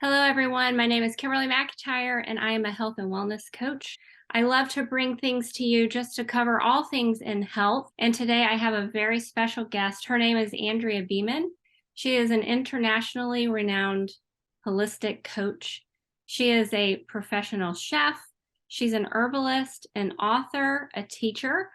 Hello, everyone. My name is Kimberly McIntyre, and I am a health and wellness coach. I love to bring things to you just to cover all things in health. And today I have a very special guest. Her name is Andrea Beaman. She is an internationally renowned holistic coach. She is a professional chef. She's an herbalist, an author, a teacher,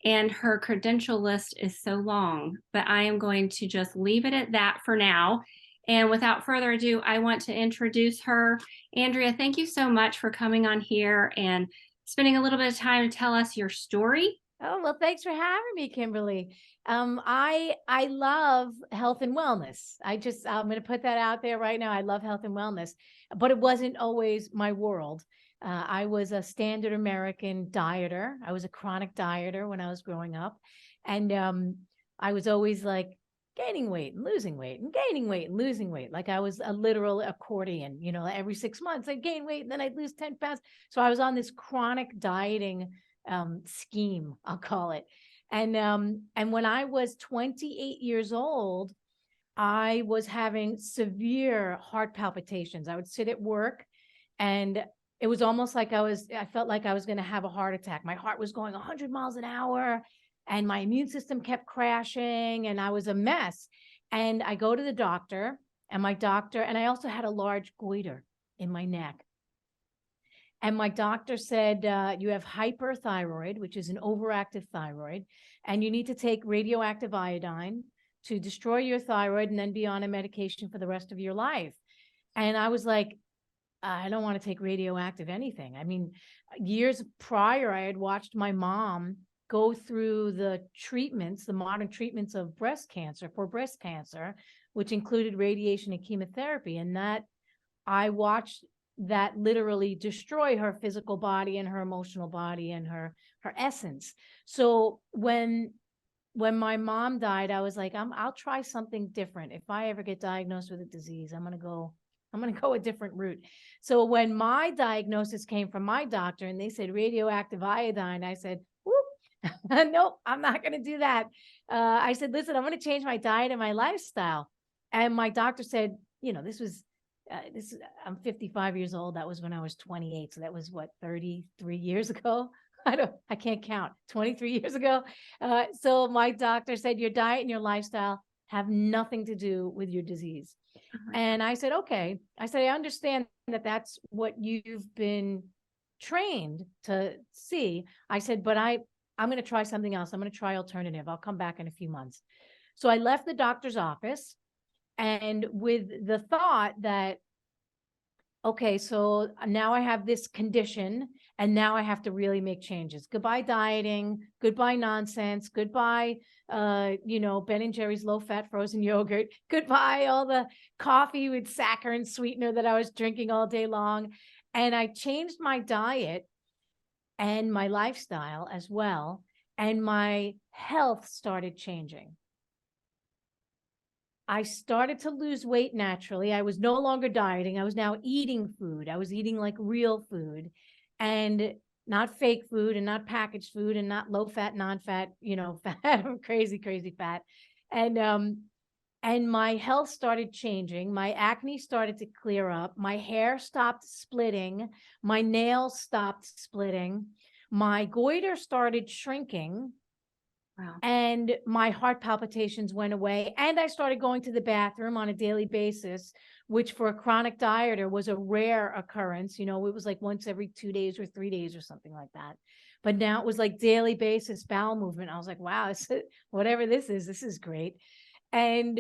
and her credential list is so long, but I am going to just leave it at that for now. And without further ado, I want to introduce her. Andrea, thank you so much for coming on here and spending a little bit of time to tell us your story. Oh, well, thanks for having me, Kimberly. I love health and wellness. I'm going to put that out there right now. I love health and wellness, but it wasn't always my world. I was a standard American dieter. I was a chronic dieter when I was growing up. And I was always like gaining weight and losing weight and gaining weight and losing weight. Like I was a literal accordion, every 6 months I'd gain weight and then I'd lose 10 pounds. So I was on this chronic dieting scheme, I'll call it. And when I was 28 years old, I was having severe heart palpitations. I would sit at work and it was almost like I felt like I was going to have a heart attack. My heart was going 100 miles an hour and my immune system kept crashing and I was a mess. And I go to the doctor and I also had a large goiter in my neck. And my doctor said, you have hyperthyroid, which is an overactive thyroid, and you need to take radioactive iodine to destroy your thyroid and then be on a medication for the rest of your life. And I was like, I don't want to take radioactive anything. I mean, years prior, I had watched my mom go through the modern treatments of breast cancer, which included radiation and chemotherapy. And that I watched that literally destroy her physical body and her emotional body and her essence. So when my mom died, I was like, I'll try something different. If I ever get diagnosed with a disease, I'm going to go a different route. So when my diagnosis came from my doctor and they said radioactive iodine, I said, whoop, nope, I'm not going to do that. I said, listen, I'm going to change my diet and my lifestyle. And my doctor said, I'm 55 years old. That was when I was 28. So that was what, 33 years ago? I can't count. 23 years ago. So my doctor said, your diet and your lifestyle have nothing to do with your disease. And I said, okay. I said, I understand that that's what you've been trained to see. I said, but I'm going to try something else. I'm going to try alternative. I'll come back in a few months. So I left the doctor's office and with the thought that, okay, so now I have this condition and now I have to really make changes. Goodbye dieting, goodbye nonsense, goodbye, Ben and Jerry's low-fat frozen yogurt, goodbye all the coffee with saccharin sweetener that I was drinking all day long. And I changed my diet and my lifestyle as well. And my health started changing. I started to lose weight naturally. I was no longer dieting. I was now eating food. I was eating like real food and not fake food and not packaged food and not low fat, non-fat, fat, crazy, crazy fat. And my health started changing. My acne started to clear up. My hair stopped splitting. My nails stopped splitting. My goiter started shrinking. Wow. And my heart palpitations went away. And I started going to the bathroom on a daily basis, which for a chronic dieter was a rare occurrence. It was like once every 2 days or 3 days or something like that. But now it was like daily basis bowel movement. I was like, wow, whatever this is great. And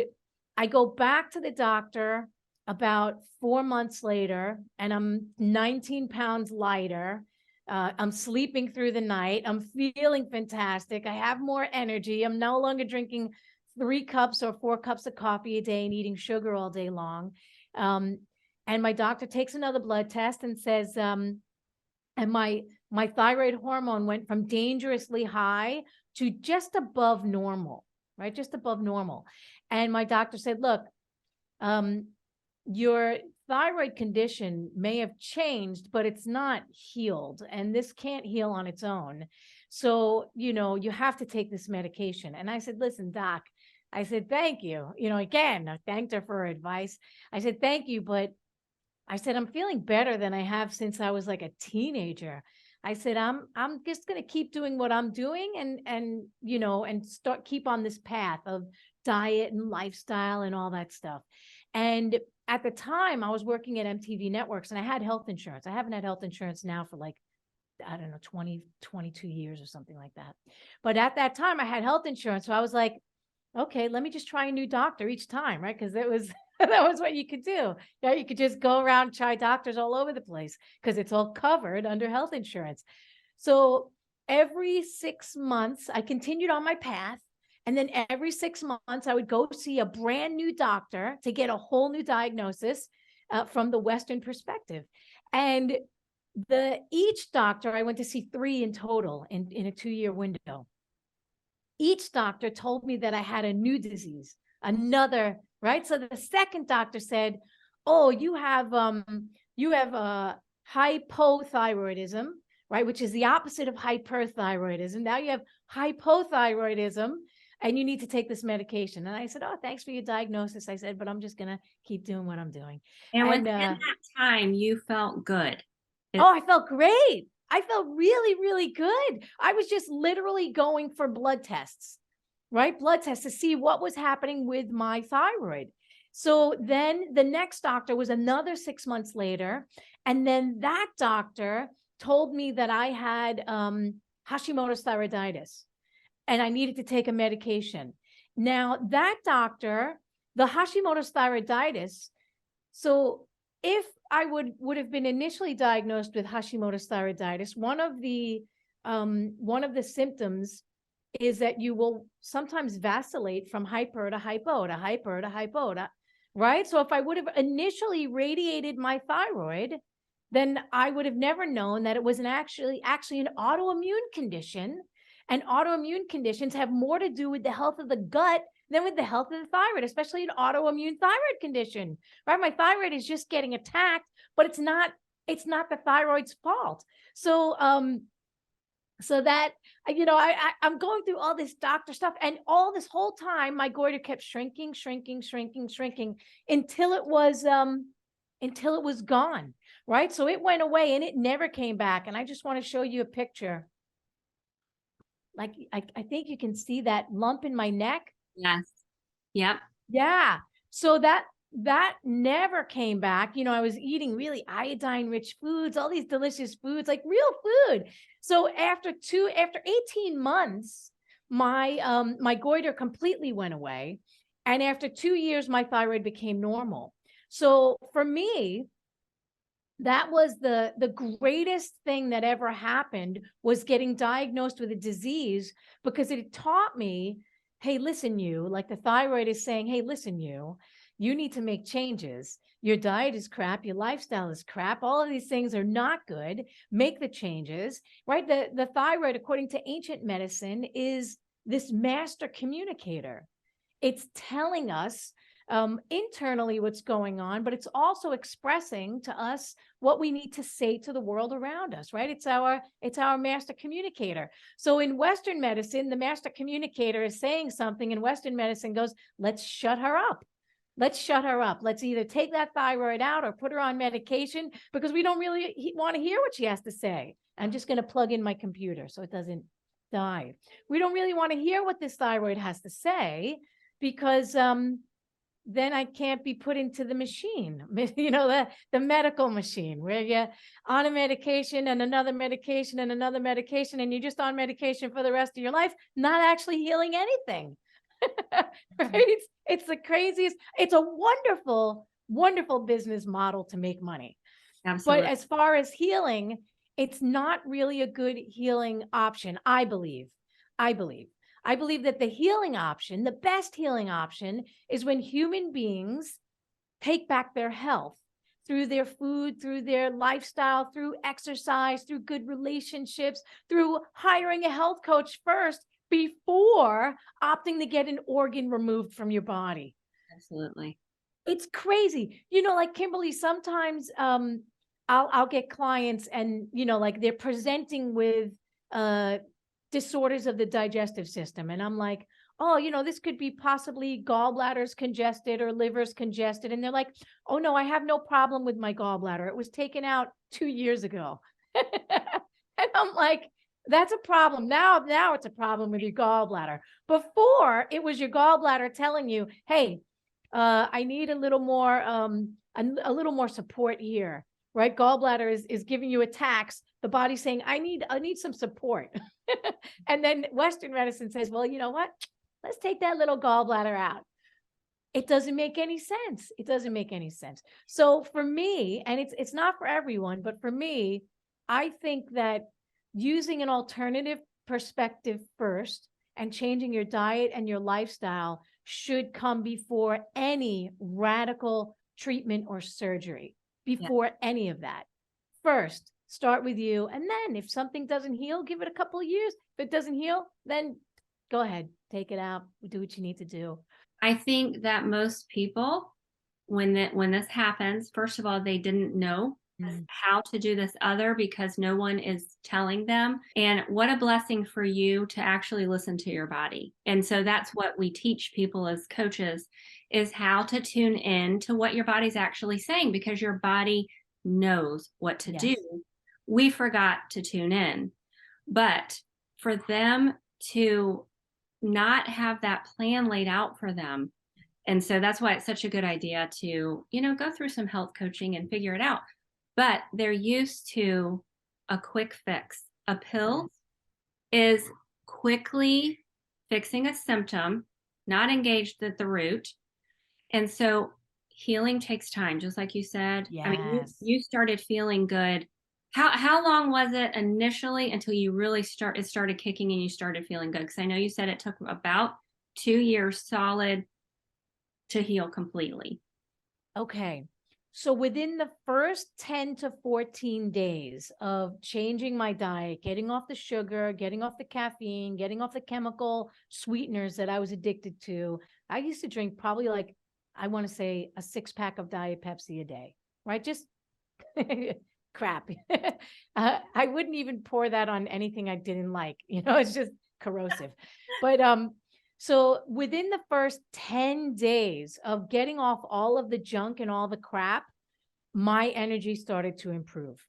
I go back to the doctor about 4 months later, and I'm 19 pounds lighter. I'm sleeping through the night. I'm feeling fantastic. I have more energy. I'm no longer drinking 3 cups or 4 cups of coffee a day and eating sugar all day long. And my doctor takes another blood test and says, and my thyroid hormone went from dangerously high to just above normal, right? Just above normal. And my doctor said, look, your thyroid condition may have changed, but it's not healed. And this can't heal on its own. So, you have to take this medication. And I said, listen, doc, I said, thank you. Again, I thanked her for her advice. I said, thank you, but I said, I'm feeling better than I have since I was like a teenager. I said, I'm just going to keep doing what I'm doing and, you know, and keep on this path of diet and lifestyle and all that stuff. And at the time I was working at MTV Networks and I had health insurance. I haven't had health insurance now for like, I don't know, 20, 22 years or something like that. But at that time I had health insurance. So I was like, okay, let me just try a new doctor each time, right? Because it was that was what you could do. Yeah, you could just go around and try doctors all over the place because it's all covered under health insurance. So every 6 months, I continued on my path. And then every 6 months, I would go see a brand new doctor to get a whole new diagnosis from the Western perspective. And each doctor, I went to see 3 in total in a 2-year window. Each doctor told me that I had a new disease, another, right? So the second doctor said, oh, you have hypothyroidism, right? Which is the opposite of hyperthyroidism. Now you have hypothyroidism and you need to take this medication. And I said, oh, thanks for your diagnosis. I said, but I'm just going to keep doing what I'm doing. And within that time, you felt good. Oh, I felt great. I felt really, really good. I was just literally going for blood tests, right? Blood tests to see what was happening with my thyroid. So then the next doctor was another 6 months later. And then that doctor told me that I had Hashimoto's thyroiditis and I needed to take a medication. Now that doctor, the Hashimoto's thyroiditis, so if I would have been initially diagnosed with Hashimoto's thyroiditis, one of the symptoms is that you will sometimes vacillate from hyper to hypo to hyper to hypo, right? So if I would have initially radiated my thyroid, then I would have never known that it was actually an autoimmune condition. And autoimmune conditions have more to do with the health of the gut than with the health of the thyroid, especially an autoimmune thyroid condition, right? My thyroid is just getting attacked, but it's not the thyroid's fault. So, so that, you know, I'm going through all this doctor stuff, and all this whole time, my goiter kept shrinking until it was gone, right? So it went away and it never came back. And I just want to show you a picture. Like, I think you can see that lump in my neck. Yes. Yep. Yeah. So that never came back. You know, I was eating really iodine rich foods, all these delicious foods, like real food. So after 18 months, my goiter completely went away. And after 2 years, my thyroid became normal. So for me, that was the greatest thing that ever happened, was getting diagnosed with a disease, because it taught me, hey, listen, like the thyroid is saying, hey, listen, you need to make changes. Your diet is crap. Your lifestyle is crap. All of these things are not good. Make the changes, right? The thyroid, according to ancient medicine, is this master communicator. It's telling us internally what's going on, but it's also expressing to us what we need to say to the world around us, right? It's our master communicator. So in Western medicine, the master communicator is saying something, and Western medicine goes, let's shut her up. Let's shut her up. Let's either take that thyroid out or put her on medication, because we don't really want to hear what she has to say. I'm just going to plug in my computer so it doesn't die. We don't really want to hear what this thyroid has to say, because then I can't be put into the machine, you know, the medical machine, where you're on a medication and another medication and another medication, and you're just on medication for the rest of your life, not actually healing anything. Right? It's the craziest. It's a wonderful, wonderful business model to make money. Absolutely. But as far as healing, it's not really a good healing option, I believe. I believe that the healing option, the best healing option, is when human beings take back their health through their food, through their lifestyle, through exercise, through good relationships, through hiring a health coach first before opting to get an organ removed from your body. Absolutely. It's crazy. You know, like Kimberly, sometimes I'll get clients and, you know, like they're presenting with disorders of the digestive system. And I'm like, oh, this could be possibly gallbladders congested or livers congested. And they're like, oh no, I have no problem with my gallbladder. It was taken out 2 years ago. And I'm like, that's a problem. Now it's a problem with your gallbladder. Before, it was your gallbladder telling you, hey, I need a little more, a little more support here, right? Gallbladder is giving you attacks. The body's saying, I need some support. And then Western medicine says, well, you know what? Let's take that little gallbladder out. It doesn't make any sense. It doesn't make any sense. So for me, and it's not for everyone, but for me, I think that using an alternative perspective first and changing your diet and your lifestyle should come before any radical treatment or surgery, before any of that. First, start with you. And then if something doesn't heal, give it a couple of years. If it doesn't heal, then go ahead, take it out, do what you need to do. I think that most people, when this happens, first of all, they didn't know how to do this other because no one is telling them. And what a blessing for you to actually listen to your body. And so that's what we teach people as coaches, is how to tune in to what your body's actually saying, because your body knows what to do. We forgot to tune in. But for them to not have that plan laid out for them. And so that's why it's such a good idea to, go through some health coaching and figure it out. But they're used to a quick fix. A pill is quickly fixing a symptom, not engaged at the root. And so healing takes time, just like you said. Yes. I mean, you started feeling good. How long was it initially until you really it started kicking and you started feeling good? Because I know you said it took about 2 years solid to heal completely. Okay. So within the first 10 to 14 days of changing my diet, getting off the sugar, getting off the caffeine, getting off the chemical sweeteners that I was addicted to, I used to drink probably like, I want to say a 6-pack of Diet Pepsi a day, right? Just crap. I wouldn't even pour that on anything I didn't like. It's just corrosive. But so within the first 10 days of getting off all of the junk and all the crap, my energy started to improve.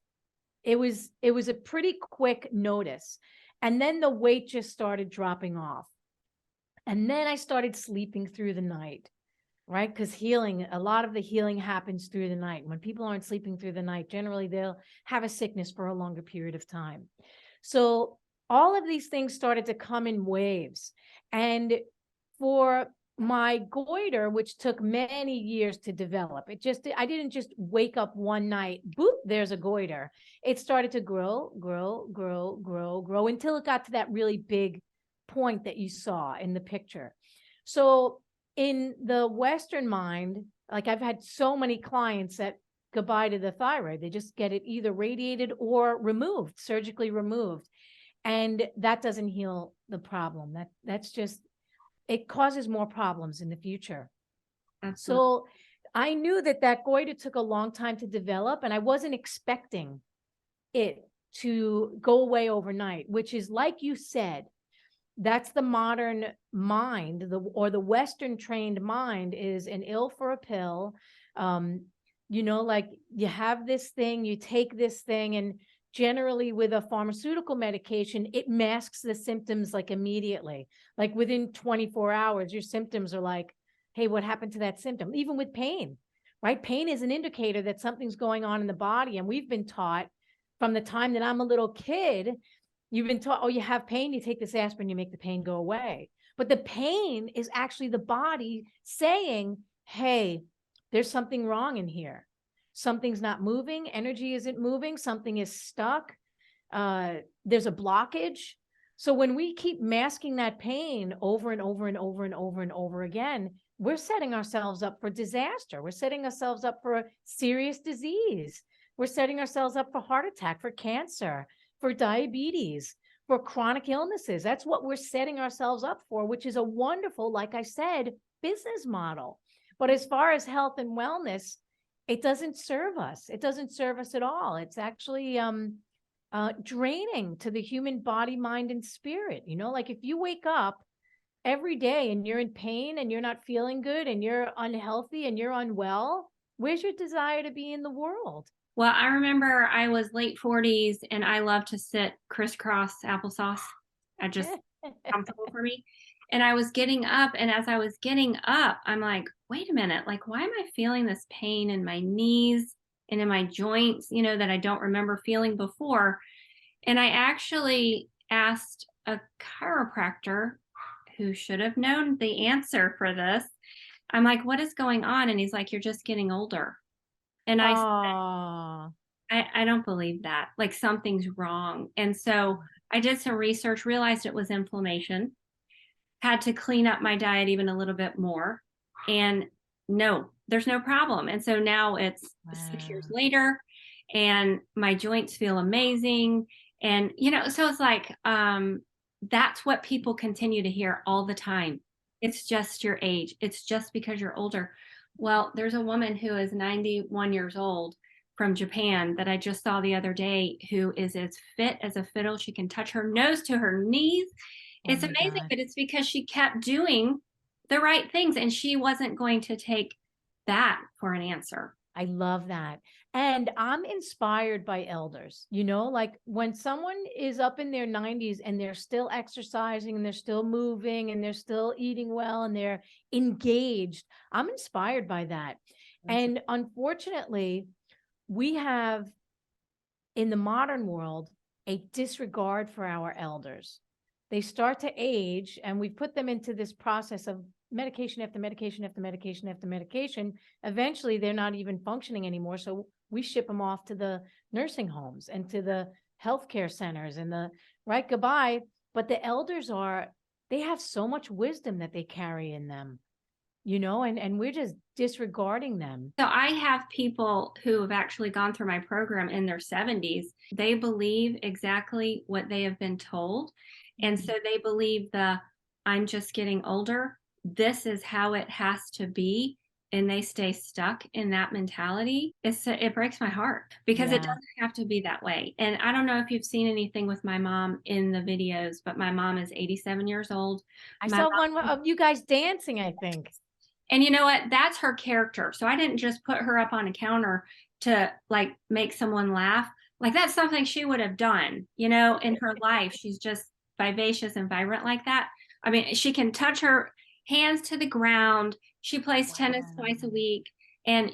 It was a pretty quick notice. And then the weight just started dropping off. And then I started sleeping through the night. Right? Because a lot of the healing happens through the night. When people aren't sleeping through the night, generally they'll have a sickness for a longer period of time. So all of these things started to come in waves. And for my goiter, which took many years to develop, I didn't just wake up one night, boop, there's a goiter. It started to grow until it got to that really big point that you saw in the picture. So in the Western mind, like I've had so many clients that goodbye to the thyroid, they just get it either radiated or removed, surgically removed. And that doesn't heal the problem. That's just, it causes more problems in the future. Absolutely. So I knew that goiter took a long time to develop, and I wasn't expecting it to go away overnight, which is, like you said, that's the modern mind, the Western trained mind is an ill for a pill. Like you have this thing, you take this thing, and generally with a pharmaceutical medication, it masks the symptoms like immediately. Like within 24 hours, your symptoms are like, hey, what happened to that symptom? Even with pain, right? Pain is an indicator that something's going on in the body. And we've been taught from the time that I'm a little kid, you've been taught, oh, you have pain, you take this aspirin, you make the pain go away. But the pain is actually the body saying, hey, there's something wrong in here. Something's not moving. Energy isn't moving. Something is stuck. There's a blockage. So when we keep masking that pain over and over and over and over and over again, we're setting ourselves up for disaster. We're setting ourselves up for a serious disease. We're setting ourselves up for heart attack, for cancer, for diabetes, for chronic illnesses. That's what we're setting ourselves up for, which is a wonderful, like I said, business model. But as far as health and wellness, it doesn't serve us. It doesn't serve us at all. It's actually draining to the human body, mind, and spirit. Like if you wake up every day and you're in pain and you're not feeling good and you're unhealthy and you're unwell, where's your desire to be in the world? Well, I remember I was late 40s and I love to sit crisscross applesauce. I just comfortable for me. And I was getting up, and as I was getting up, I'm like, wait a minute, like, why am I feeling this pain in my knees and in my joints, that I don't remember feeling before? And I actually asked a chiropractor who should have known the answer for this. I'm like, what is going on? And he's like, you're just getting older. And Oh, I don't believe that. Like something's wrong. And so I did some research, realized it was inflammation, had to clean up my diet even a little bit more. And no, there's no problem. And so now it's 6 years wow. later and my joints feel amazing. And, so it's like, that's what people continue to hear all the time. It's just your age. It's just because you're older. Well, there's a woman who is 91 years old from Japan that I just saw the other day who is as fit as a fiddle. She can touch her nose to her knees. Oh It's my amazing, God. but it's because she kept doing the right things and she wasn't going to take that for an answer. I love that. And I'm inspired by elders, like when someone is up in their 90s and they're still exercising and they're still moving and they're still eating well and they're engaged. I'm inspired by that. And unfortunately, we have in the modern world a disregard for our elders. They start to age and we put them into this process of medication after medication after medication after medication. Eventually, they're not even functioning anymore. So we ship them off to the nursing homes and to the healthcare centers and the right goodbye. But the elders they have so much wisdom that they carry in them, and we're just disregarding them. So I have people who have actually gone through my program in their 70s. They believe exactly what they have been told. And so they believe I'm just getting older. This is how it has to be. And they stay stuck in that mentality. It breaks my heart because it Yeah. doesn't have to be that way. And I don't know if you've seen anything with my mom in the videos, but my mom is 87 years old. I My saw one of you guys dancing, I think. And you know what? That's her character. So I didn't just put her up on a counter to like make someone laugh. Like that's something she would have done, in her life. She's just vivacious and vibrant like that. I mean, she can touch her hands to the ground. She plays tennis twice a Wow. week. And,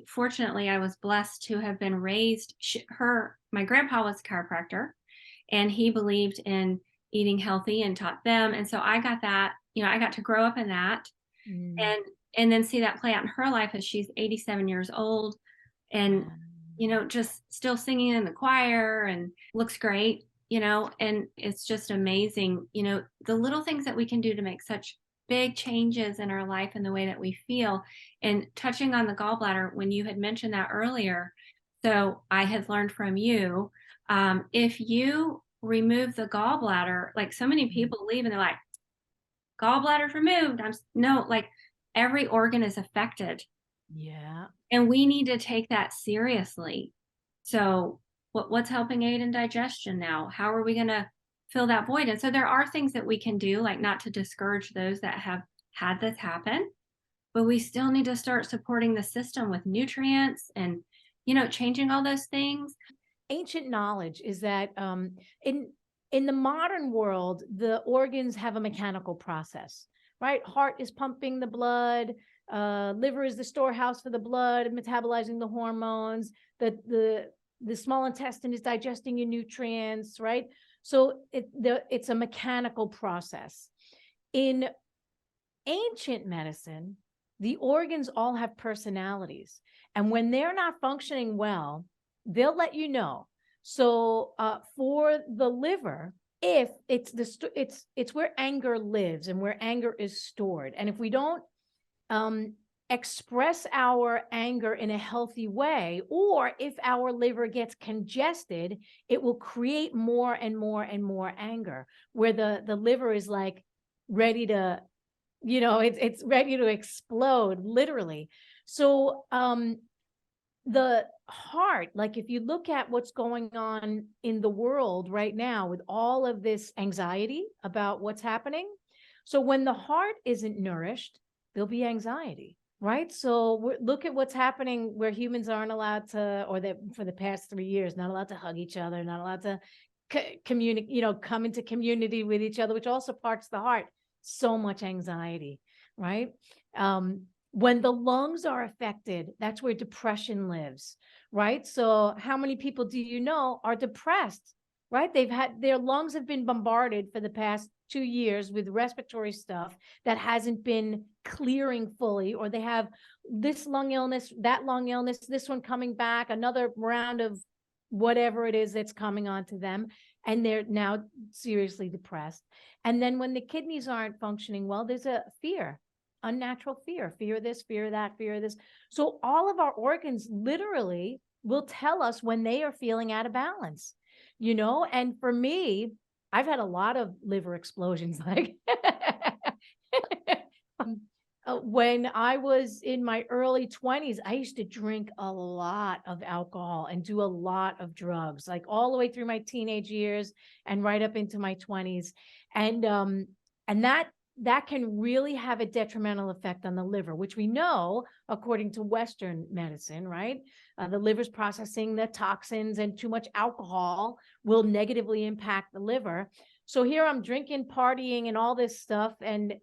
fortunately, I was blessed to have been raised. My grandpa was a chiropractor and he believed in eating healthy and taught them. And so I got that, I got to grow up in that Mm, and and then see that play out in her life as she's 87 years old and wow. just still singing in the choir and looks great, and it's just amazing, the little things that we can do to make such big changes in our life and the way that we feel. And touching on the gallbladder, when you had mentioned that earlier, so I had learned from you, if you remove the gallbladder, like so many Mm, people leave and they're like, gallbladder's removed. I'm no, like every organ is affected yeah. and we need to take that seriously. So what's helping aid in digestion now? How are we going to fill that void? And so there are things that we can do, like not to discourage those that have had this happen, but we still need to start supporting the system with nutrients and, changing all those things. Ancient knowledge is that in the modern world, the organs have a mechanical process, right? Heart is pumping the blood, liver is the storehouse for the blood, metabolizing the hormones, the small intestine is digesting your nutrients, right? So it's a mechanical process. In ancient medicine, the organs all have personalities. And when they're not functioning well, they'll let you know. So for the liver, if it's where anger lives and where anger is stored. And if we don't express our anger in a healthy way, or if our liver gets congested, it will create more and more and more anger, where the liver is like ready to it's ready to explode, literally. So the heart, like if you look at what's going on in the world right now with all of this anxiety about what's happening, So when the heart isn't nourished, there'll be anxiety, right? So look at what's happening where humans aren't allowed to, or that for the past 3 years, not allowed to hug each other, not allowed to communicate, come into community with each other, which also parts the heart. So much anxiety, right? When the lungs are affected, that's where depression lives, right? So how many people do you know are depressed, right? Their lungs have been bombarded for the past 2 years with respiratory stuff that hasn't been clearing fully, or they have this lung illness, that lung illness, this one coming back, another round of whatever it is that's coming onto them, and they're now seriously depressed. And then when the kidneys aren't functioning well, there's a fear, unnatural fear of this, fear of that, fear of this. So all of our organs literally will tell us when they are feeling out of balance, and for me, I've had a lot of liver explosions. Like when I was in my early 20s, I used to drink a lot of alcohol and do a lot of drugs, like all the way through my teenage years and right up into my 20s. And that can really have a detrimental effect on the liver, which we know, according to Western medicine, right? The liver's processing the toxins, and too much alcohol will negatively impact the liver. So here I'm drinking, partying, and all this stuff, and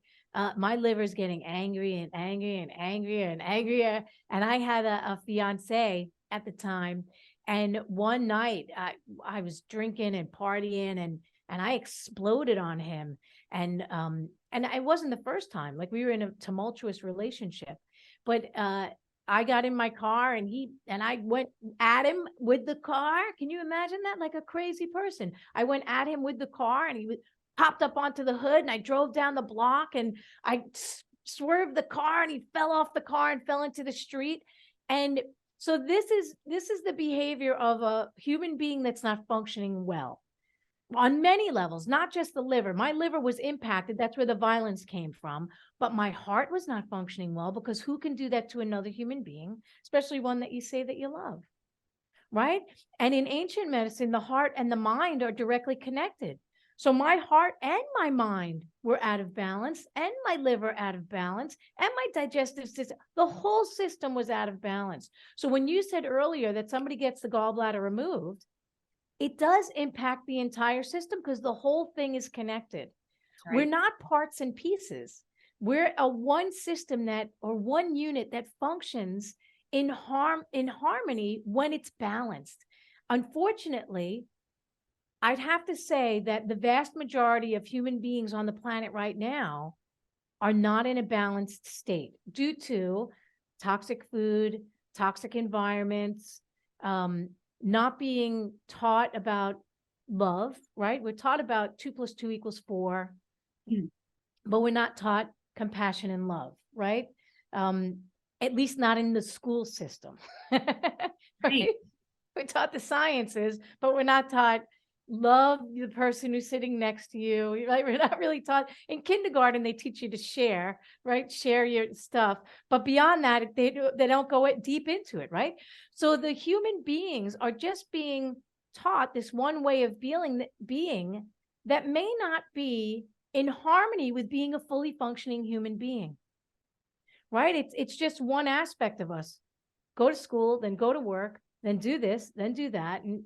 my liver's getting angry and angry and angrier and angrier. And I had a fiance at the time, and one night I was drinking and partying, and I exploded on him. And it wasn't the first time. Like, we were in a tumultuous relationship, but I got in my car and I went at him with the car. Can you imagine that? Like a crazy person. I went at him with the car, and he popped up onto the hood, and I drove down the block, and I swerved the car, and he fell off the car and fell into the street. And so this is the behavior of a human being that's not functioning well on many levels, not just the liver. My liver was impacted. That's where the violence came from. But my heart was not functioning well, because who can do that to another human being, especially one that you say that you love, right? And in ancient medicine, the heart and the mind are directly connected. So my heart and my mind were out of balance, and my liver out of balance, and my digestive system, the whole system was out of balance. So when you said earlier that somebody gets the gallbladder removed, it does impact the entire system, because the whole thing is connected. Right. We're not parts and pieces. We're a one system or one unit that functions in harmony when it's balanced. Unfortunately, I'd have to say that the vast majority of human beings on the planet right now are not in a balanced state due to toxic food, toxic environments, not being taught about love, right? We're taught about 2 + 2 = 4, but we're not taught compassion and love, right? At least not in the school system. Right? We're taught the sciences, but we're not taught love the person who's sitting next to you, right? We're not really taught. In kindergarten, they teach you to share, right? Share your stuff. But beyond that, they don't go deep into it, right? So the human beings are just being taught this one way of being that may not be in harmony with being a fully functioning human being, right? It's just one aspect of us. Go to school, then go to work, then do this, then do that. And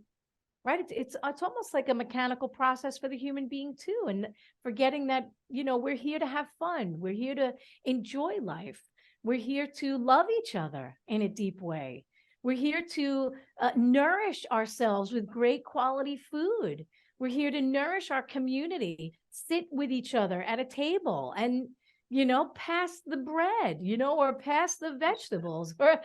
right, it's almost like a mechanical process for the human being too, and forgetting that we're here to have fun, we're here to enjoy life, we're here to love each other in a deep way, we're here to nourish ourselves with great quality food, we're here to nourish our community, sit with each other at a table, and pass the bread, or pass the vegetables, or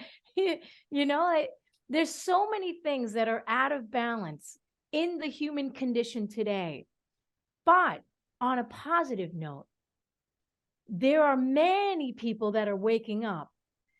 there's so many things that are out of balance in the human condition today. But on a positive note, there are many people that are waking up.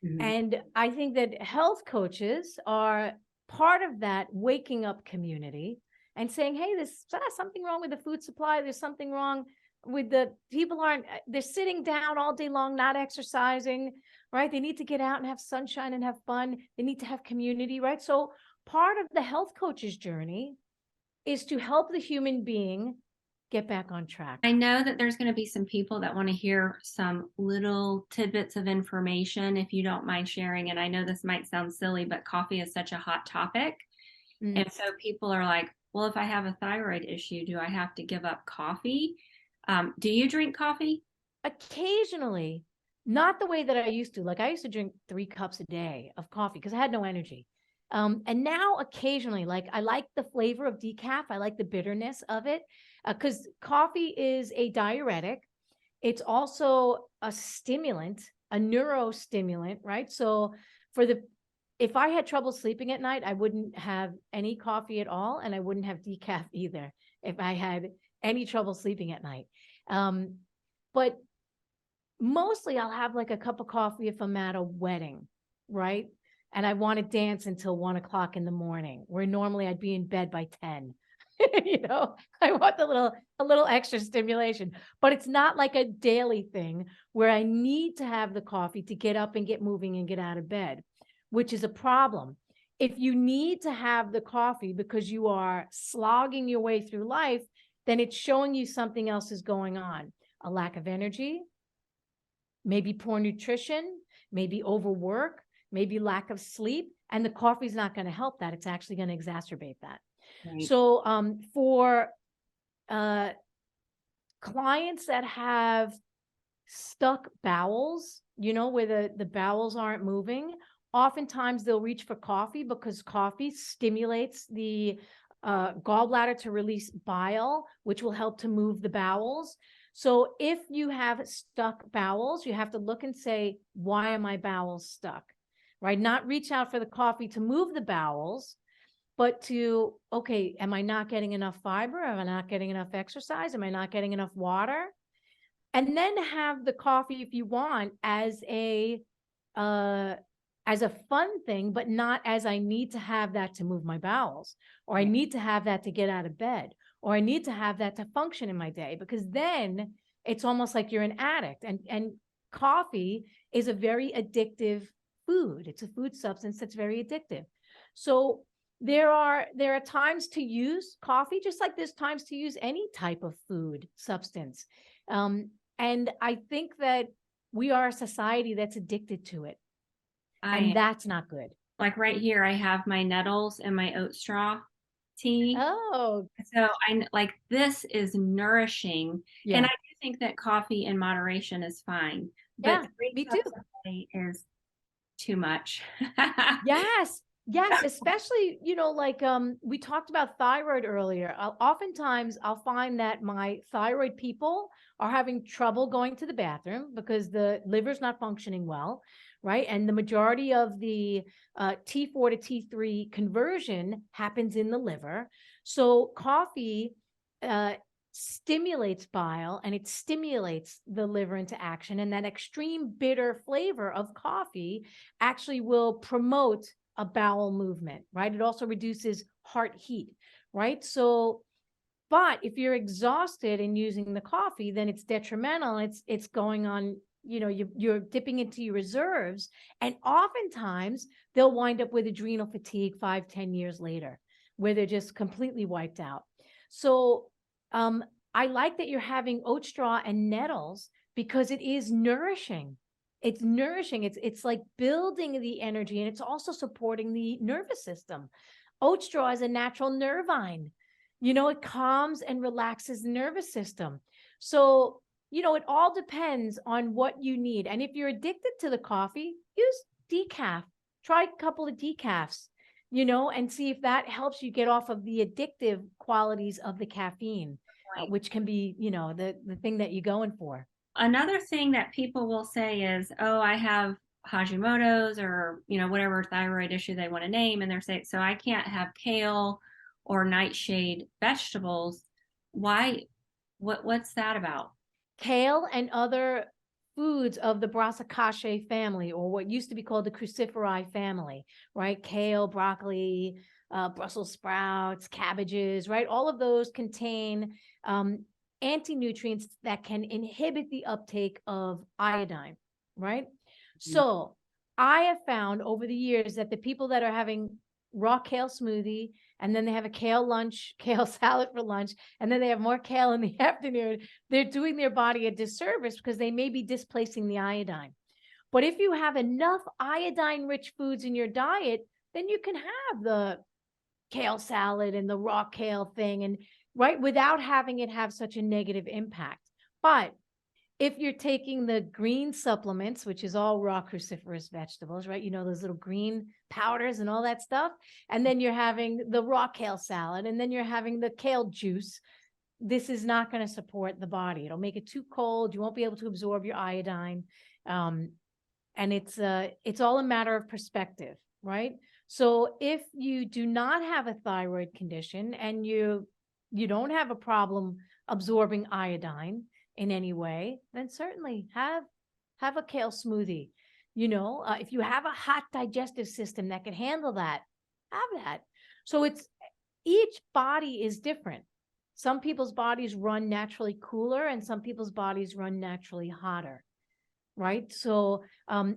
Mm-hmm. And I think that health coaches are part of that waking up community and saying, hey, there's something wrong with the food supply. There's something wrong with the people they're sitting down all day long, not exercising, right? They need to get out and have sunshine and have fun. They need to have community, right? So part of the health coach's journey is to help the human being get back on track. I know that there's going to be some people that want to hear some little tidbits of information, if you don't mind sharing. And I know this might sound silly, but coffee is such a hot topic. Mm. And so people are like, well, if I have a thyroid issue, do I have to give up coffee? Do you drink coffee? Occasionally, not the way that I used to. Like I used to drink 3 cups a day of coffee because I had no energy. And now occasionally, like I like the flavor of decaf. I like the bitterness of it because coffee is a diuretic. It's also a stimulant, a neurostimulant, right? So for the if I had trouble sleeping at night, I wouldn't have any coffee at all, and I wouldn't have decaf either if I had any trouble sleeping at night. But mostly I'll have like a cup of coffee if I'm at a wedding, right? And I want to dance until 1 o'clock in the morning, where normally I'd be in bed by 10. I want a little extra stimulation, but it's not like a daily thing where I need to have the coffee to get up and get moving and get out of bed, which is a problem. If you need to have the coffee because you are slogging your way through life, then it's showing you something else is going on. A lack of energy, maybe poor nutrition, maybe overwork, maybe lack of sleep, and the coffee's not going to help that. It's actually going to exacerbate that. Right. So for clients that have stuck bowels, where the bowels aren't moving, oftentimes they'll reach for coffee because coffee stimulates the gallbladder to release bile, which will help to move the bowels. So if you have stuck bowels, you have to look and say, why are my bowels stuck? Right? Not reach out for the coffee to move the bowels, but to, okay, am I not getting enough fiber? Am I not getting enough exercise? Am I not getting enough water? And then have the coffee if you want as a fun thing, but not as I need to have that to move my bowels, or I need to have that to get out of bed, or I need to have that to function in my day, because then it's almost like you're an addict. And coffee is a very addictive food. It's a food substance that's very addictive. So there are times to use coffee, just like there's times to use any type of food substance. And I think that we are a society that's addicted to it. And that's not good. Like right here, I have my nettles and my oat straw tea. Oh, So I like this is nourishing. And yeah. I do think that coffee in moderation is fine, but Yeah, three me too. cups a day is too much. Yes. Yes, especially, like we talked about thyroid earlier. Oftentimes I'll find that my thyroid people are having trouble going to the bathroom because the liver's not functioning well, right? And the majority of the T4 to T3 conversion happens in the liver. So coffee stimulates bile, and it stimulates the liver into action. And that extreme bitter flavor of coffee actually will promote a bowel movement, right? It also reduces heart heat, right? So, but if you're exhausted and using the coffee, then it's detrimental. It's going on, you're dipping into your reserves. And oftentimes they'll wind up with adrenal fatigue 5-10 years later, where they're just completely wiped out. So I like that you're having oat straw and nettles because it is nourishing. It's nourishing. It's like building the energy, and it's also supporting the nervous system. Oat straw is a natural nervine. It calms and relaxes the nervous system. So, it all depends on what you need. And if you're addicted to the coffee, use decaf. Try a couple of decafs, and see if that helps you get off of the addictive qualities of the caffeine, which can be, the thing that you're going for. Another thing that people will say is, oh, I have Hashimoto's or, whatever thyroid issue they want to name. And they're saying, so I can't have kale or nightshade vegetables. Why? What's that about? Kale and other foods of the Brassicaceae family, or what used to be called the Cruciferae family, right? Kale, broccoli, Brussels sprouts, cabbages, right? All of those contain anti-nutrients that can inhibit the uptake of iodine, right? So I have found over the years that the people that are having raw kale smoothie, and then they have a kale lunch, kale salad for lunch, and then they have more kale in the afternoon, they're doing their body a disservice because they may be displacing the iodine. But if you have enough iodine-rich foods in your diet, then you can have the kale salad and the raw kale thing, and right, without having it have such a negative impact. But if you're taking the green supplements, which is all raw cruciferous vegetables, right? You know, those little green powders and all that stuff. And then you're having the raw kale salad, and then you're having the kale juice. This is not going to support the body. It'll make it too cold. You won't be able to absorb your iodine. And it's all a matter of perspective, right? So if you do not have a thyroid condition and you don't have a problem absorbing iodine in any way, then certainly have a kale smoothie. If you have a hot digestive system that can handle that, have that. So it's each body is different. Some people's bodies run naturally cooler, and some people's bodies run naturally hotter, right? So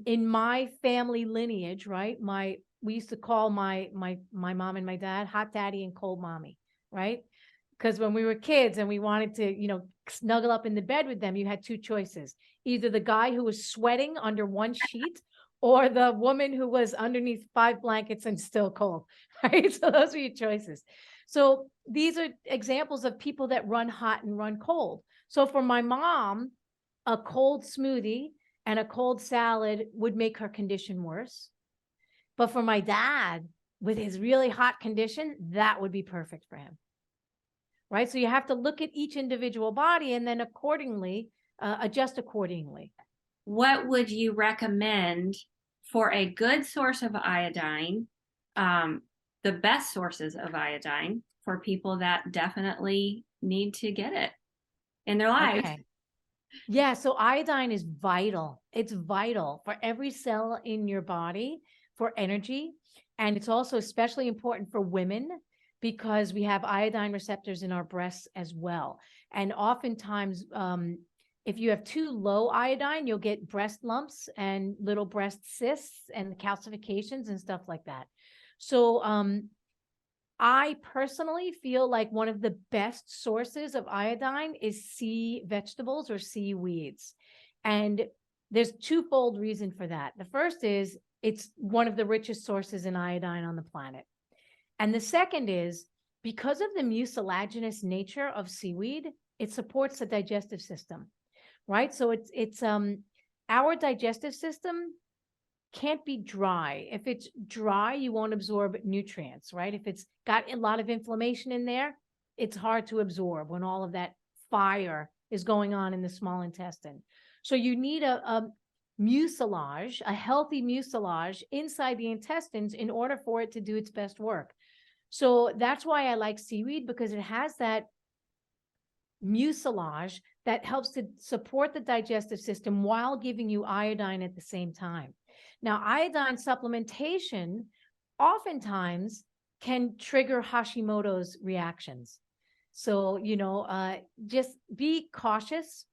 in my family lineage, right, we used to call my mom and my dad hot daddy and cold mommy, right? Because when we were kids and we wanted to, snuggle up in the bed with them, you had two choices: either the guy who was sweating under one sheet, or the woman who was underneath 5 blankets and still cold, right? So those were your choices. So these are examples of people that run hot and run cold. So for my mom, a cold smoothie and a cold salad would make her condition worse. But for my dad, with his really hot condition, that would be perfect for him. Right? So you have to look at each individual body and then accordingly adjust accordingly. What would you recommend for a good source of iodine, the best sources of iodine for people that definitely need to get it in their lives? Okay. Yeah, so iodine is vital. It's vital for every cell in your body for energy. And it's also especially important for women because we have iodine receptors in our breasts as well. And oftentimes, if you have too low iodine, you'll get breast lumps and little breast cysts and calcifications and stuff like that. So I personally feel like one of the best sources of iodine is sea vegetables or seaweeds. And there's twofold reason for that. The first is it's one of the richest sources in iodine on the planet. And the second is because of the mucilaginous nature of seaweed, it supports the digestive system, right? So it's our digestive system can't be dry. If it's dry, you won't absorb nutrients, right? If it's got a lot of inflammation in there, it's hard to absorb when all of that fire is going on in the small intestine. So you need a mucilage, a healthy mucilage inside the intestines in order for it to do its best work. So that's why I like seaweed, because it has that mucilage that helps to support the digestive system while giving you iodine at the same time. Now, iodine supplementation oftentimes can trigger Hashimoto's reactions. So, just be cautious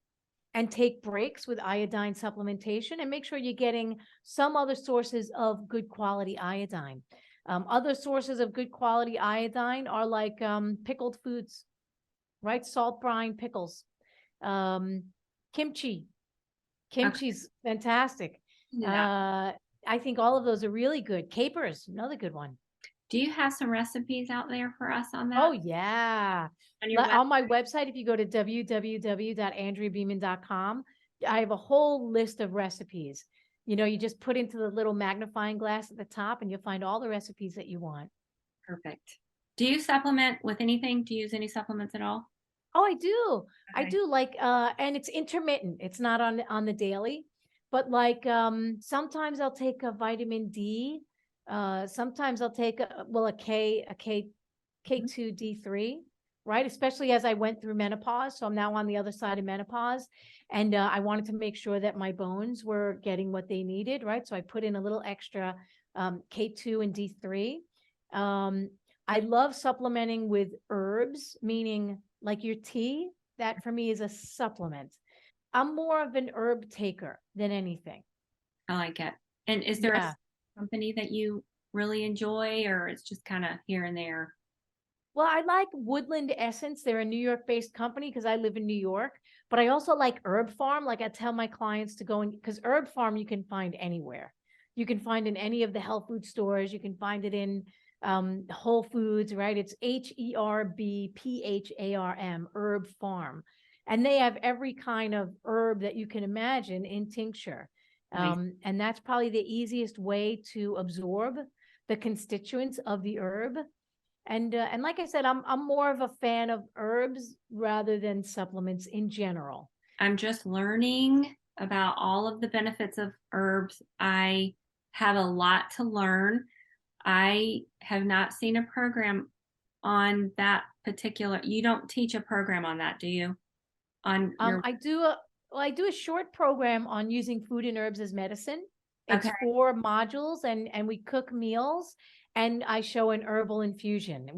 and take breaks with iodine supplementation and make sure you're getting some other sources of good quality iodine. Other sources of good quality iodine are like pickled foods, right? Salt brine pickles, kimchi. Kimchi's fantastic. Yeah. I think all of those are really good. Capers, another good one. Do you have some recipes out there for us on that? Oh, yeah. On your On my website, if you go to www.andreabeaman.com, I have a whole list of recipes. You just put into the little magnifying glass at the top and you'll find all the recipes that you want. Perfect. Do you supplement with anything? Do you use any supplements at all? Oh, I do. I Okay. do and it's intermittent. It's not on the daily, but sometimes I'll take a vitamin D. Sometimes I'll take a K2 D3, right? Especially as I went through menopause. So I'm now on the other side of menopause. And I wanted to make sure that my bones were getting what they needed, right? So I put in a little extra K2 and D3. I love supplementing with herbs, meaning like your tea. That for me is a supplement. I'm more of an herb taker than anything. I like it. And is there a Yeah. company that you really enjoy, or it's just kind of here and there? Well, I like Woodland Essence. They're a New York-based company because I live in New York. But I also like Herb Farm. Like I tell my clients to go in because Herb Farm you can find anywhere. You can find in any of the health food stores. You can find it in Whole Foods, right? It's HERBPHARM, Herb Farm. And they have every kind of herb that you can imagine in tincture. Nice. And that's probably the easiest way to absorb the constituents of the herb. And like I said, I'm more of a fan of herbs rather than supplements in general. I'm just learning about all of the benefits of herbs. I have a lot to learn. I have not seen a program on that particular. You don't teach a program on that, do you? On your I do a well, I do a short program on using food and herbs as medicine. It's Okay. 4 modules, and we cook meals, and I show an herbal infusion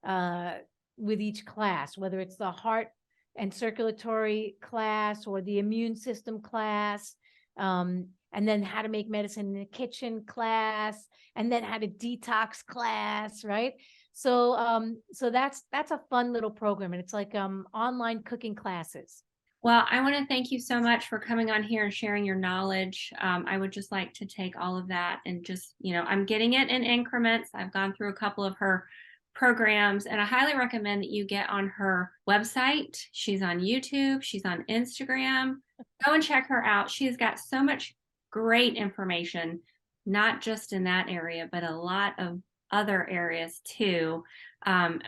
uh with each class, whether it's the heart and circulatory class or the immune system class, and then how to make medicine in the kitchen class, and then how to detox class, right? So that's a fun little program, and it's like online cooking classes. Well, I want to thank you so much for coming on here and sharing your knowledge. I would just like to take all of that and just, I'm getting it in increments. I've gone through a couple of her programs, and I highly recommend that you get on her website. She's on YouTube, she's on Instagram. Go and check her out. She has got so much great information, not just in that area, but a lot of other areas too. And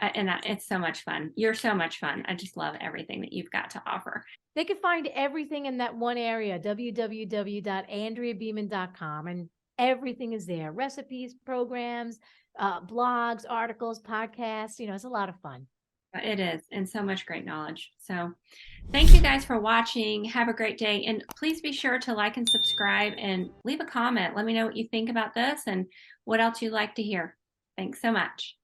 it's so much fun. You're so much fun. I just love everything that you've got to offer. They can find everything in that one area, www.andreabeaman.com, and everything is there. Recipes, programs, blogs, articles, podcasts. It's a lot of fun. It is, and so much great knowledge. So, thank you guys for watching. Have a great day. And please be sure to like and subscribe and leave a comment. Let me know what you think about this and what else you'd like to hear. Thanks so much.